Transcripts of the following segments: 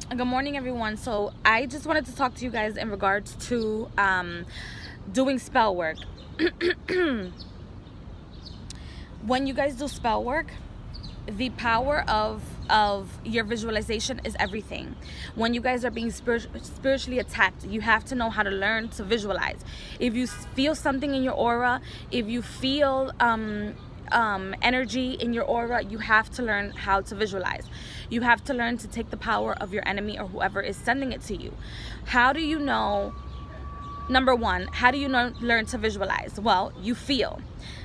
Good morning, everyone. So I just wanted to talk to you guys in regards to doing spell work. When you guys do spell work, the power of your visualization is everything. When you guys are being spiritually attacked, you have to know how to learn to visualize. If you feel something in your aura, if you feel energy in your aura, you have to learn how to visualize. You have to learn to take the power of your enemy or whoever is sending it to you. How do you know? Number one, how do you learn to visualize? Well, you feel.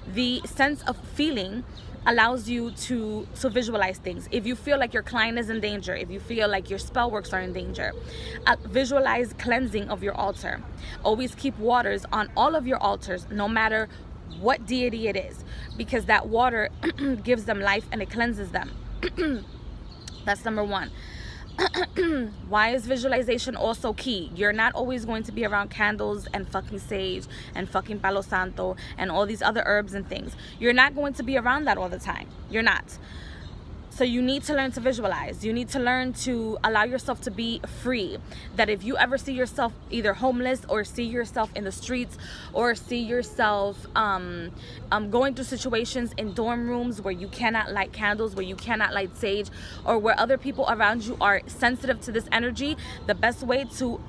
The sense of feeling allows you to visualize things. If you feel like your client is in danger, if you feel like your spell works are in danger, visualize cleansing of your altar. Always keep waters on all of your altars, no matter what deity it is, because that water gives them life and it cleanses them. That's number one. Why is visualization also key? You're not always going to be around candles and fucking sage and fucking palo santo and all these other herbs and things. You're not going to be around that all the time. You're not. So you need to learn to visualize. You need to learn to allow yourself to be free. That if you ever see yourself either homeless or see yourself in the streets or see yourself going through situations in dorm rooms where you cannot light candles, where you cannot light sage, or where other people around you are sensitive to this energy, the best way to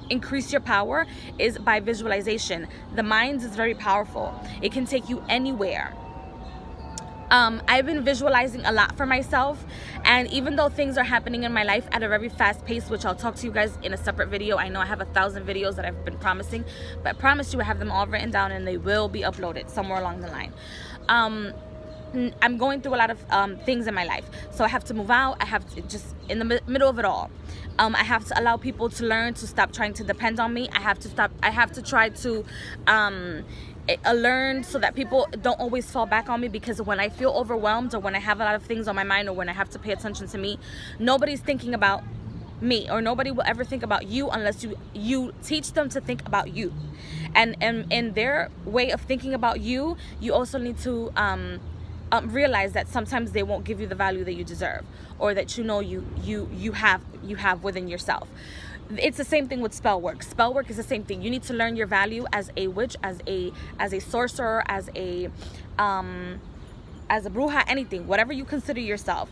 increase your power is by visualization. The mind is very powerful. It can take you anywhere. I've been visualizing a lot for myself, and even though things are happening in my life at a very fast pace, which I'll talk to you guys in a separate video. I know I have 1,000 videos that I've been promising, but I promise you I have them all written down and they will be uploaded somewhere along the line. I'm going through a lot of things in my life, so I have to move out. I have to just in the middle of it all. I have to allow people to learn to stop trying to depend on me. I have to try to learn so that people don't always fall back on me, because when I feel overwhelmed or when I have a lot of things on my mind or when I have to pay attention to me, nobody's thinking about me, or nobody will ever think about you unless you teach them to think about you. And in their way of thinking about you, you also need to realize that sometimes they won't give you the value that you deserve, or that you have within yourself. It's the same thing with spell work. Spell work is the same thing. You need to learn your value as a witch, as a sorcerer, as a bruja, anything, whatever you consider yourself.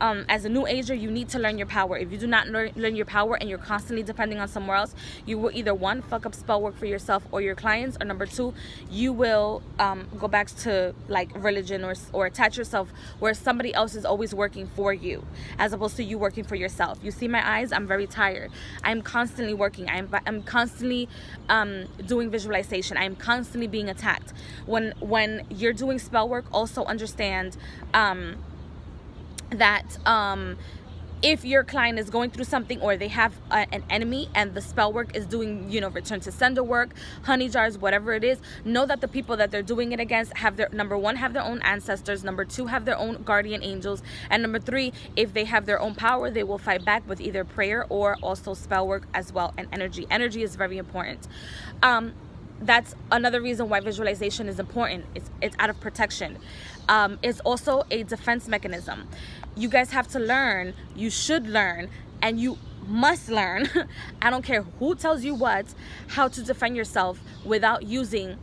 As a new ager, you need to learn your power. If you do not learn your power and you're constantly depending on somewhere else, you will either one, fuck up spell work for yourself or your clients, or number two, you will go back to like religion or attach yourself where somebody else is always working for you as opposed to you working for yourself. You see my eyes? I'm very tired. I'm constantly working. I'm constantly doing visualization. I'm constantly being attacked. When you're doing spell work, also understand that if your client is going through something or they have an enemy and the spell work is doing, return to sender work, honey jars, whatever it is, know that the people that they're doing it against have number one, have their own ancestors, number two, have their own guardian angels, and number three, if they have their own power, they will fight back with either prayer or also spell work as well, and energy. Energy is very important. That's another reason why visualization is important. It's out of protection. It's also a defense mechanism. You guys have to learn, you should learn, and you must learn, I don't care who tells you what, how to defend yourself without using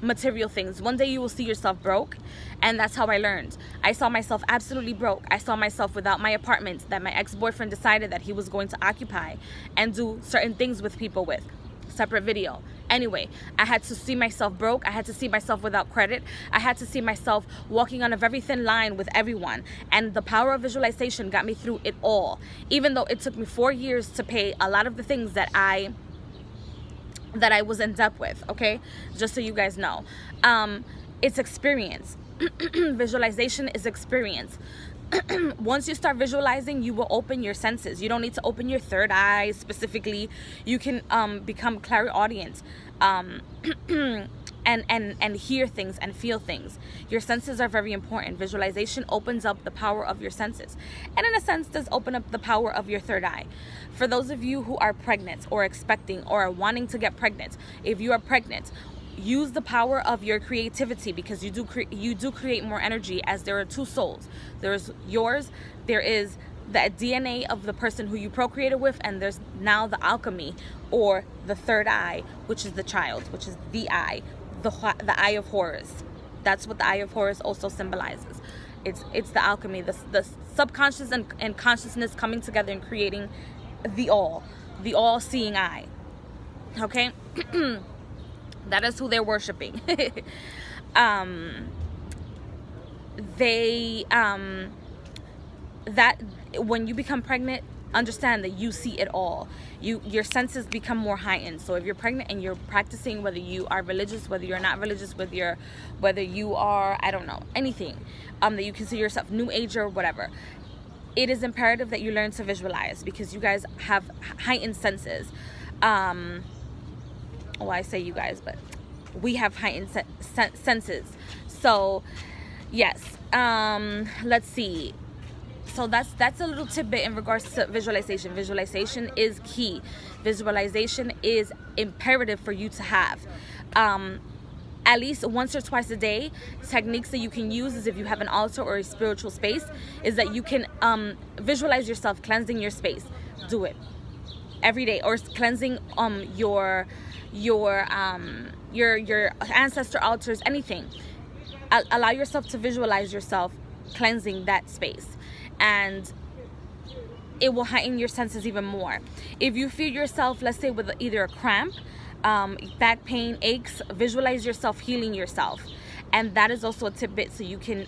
material things. One day you will see yourself broke, and that's how I learned. I saw myself absolutely broke. I saw myself without my apartment that my ex-boyfriend decided that he was going to occupy and do certain things with people with. Separate video. Anyway, I had to see myself broke. I had to see myself without credit. I had to see myself walking on a very thin line with everyone, and the power of visualization got me through it all, even though it took me 4 years to pay a lot of the things that I was in debt with. Okay, just so you guys know, it's experience. Visualization is experience. Once you start visualizing, you will open your senses. You don't need to open your third eye specifically. You can become clairaudient and hear things and feel things. Your senses are very important. Visualization opens up the power of your senses, and in a sense does open up the power of your third eye. For those of you who are pregnant or expecting or are wanting to get pregnant, if you are pregnant, use the power of your creativity, because you do create more energy, as there are two souls. There is yours, there is the DNA of the person who you procreated with, and there's now the alchemy, or the third eye, which is the child, which is the eye, the eye of Horus. That's what the eye of Horus also symbolizes. It's the alchemy, the subconscious and consciousness coming together and creating the all-seeing eye. Okay? That is who they're worshiping. That when you become pregnant, understand that you see it all. Your senses become more heightened. So if you're pregnant and you're practicing, whether you are religious, whether you're not religious, whether you are, I don't know, anything, that you consider yourself new age or whatever, it is imperative that you learn to visualize, because you guys have heightened senses. Well, I say you guys, but we have heightened senses. So yes, let's see. So that's a little tidbit in regards to visualization. Visualization is key. Visualization is imperative for you to have. At least once or twice a day. Techniques that you can use is, if you have an altar or a spiritual space, is that you can visualize yourself cleansing your space. Do it every day, or cleansing your ancestor altars, anything. Allow yourself to visualize yourself cleansing that space, and it will heighten your senses even more. If you feel yourself, let's say, with either a cramp, back pain, aches, visualize yourself healing yourself. And that is also a tidbit, so you can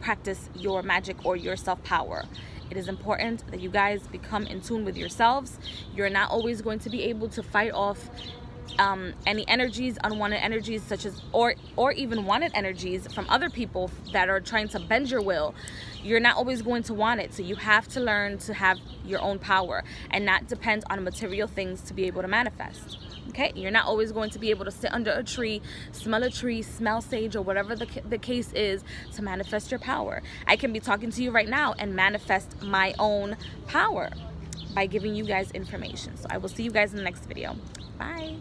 practice your magic or your self-power. It is important that you guys become in tune with yourselves. You're not always going to be able to fight off any energies, unwanted energies, such as or even wanted energies from other people that are trying to bend your will. You're not always going to want it. So you have to learn to have your own power and not depend on material things to be able to manifest. Okay, you're not always going to be able to sit under a tree, smell sage, or whatever the case is, to manifest your power. I can be talking to you right now and manifest my own power by giving you guys information. So I will see you guys in the next video. Bye.